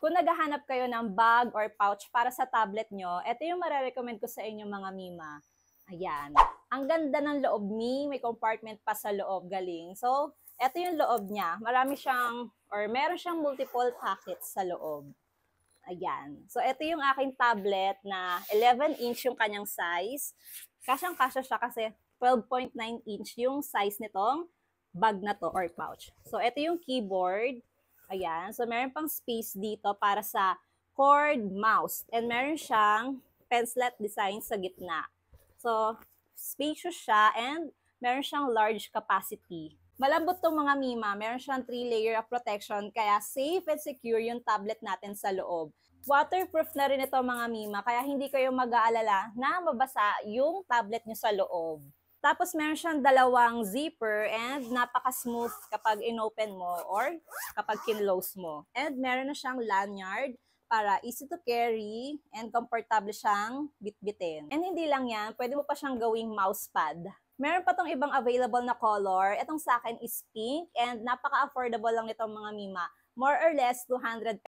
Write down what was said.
Kung naghahanap kayo ng bag or pouch para sa tablet nyo, ito yung marerecommend ko sa inyo mga Mima. Ayan. Ang ganda ng loob may compartment pa sa loob galing. So, ito yung loob niya. Marami siyang, or meron siyang multiple pockets sa loob. Ayan. So, ito yung aking tablet na 11-inch yung kanyang size. Kasyang-kasya siya kasi 12.9-inch yung size nitong bag na to or pouch. So, ito yung keyboard. Ayan. So, meron pang space dito para sa cord, mouse. And meron siyang pencillet design sa gitna. So, spacious siya and meron siyang large capacity. Malambot tong mga Mima. Meron siyang 3-layer of protection kaya safe and secure yung tablet natin sa loob. Waterproof na rin ito mga Mima kaya hindi kayo mag-aalala na mabasa yung tablet nyo sa loob. Tapos meron siyang dalawang zipper and napaka-smooth kapag in-open mo or kapag kinlose mo. And meron na siyang lanyard para easy to carry and comfortable siyang bitbitin. And hindi lang yan, pwede mo pa siyang gawing mousepad. Meron pa tong ibang available na color. Itong sa akin is pink and napaka-affordable lang nitong mga Mima. More or less 200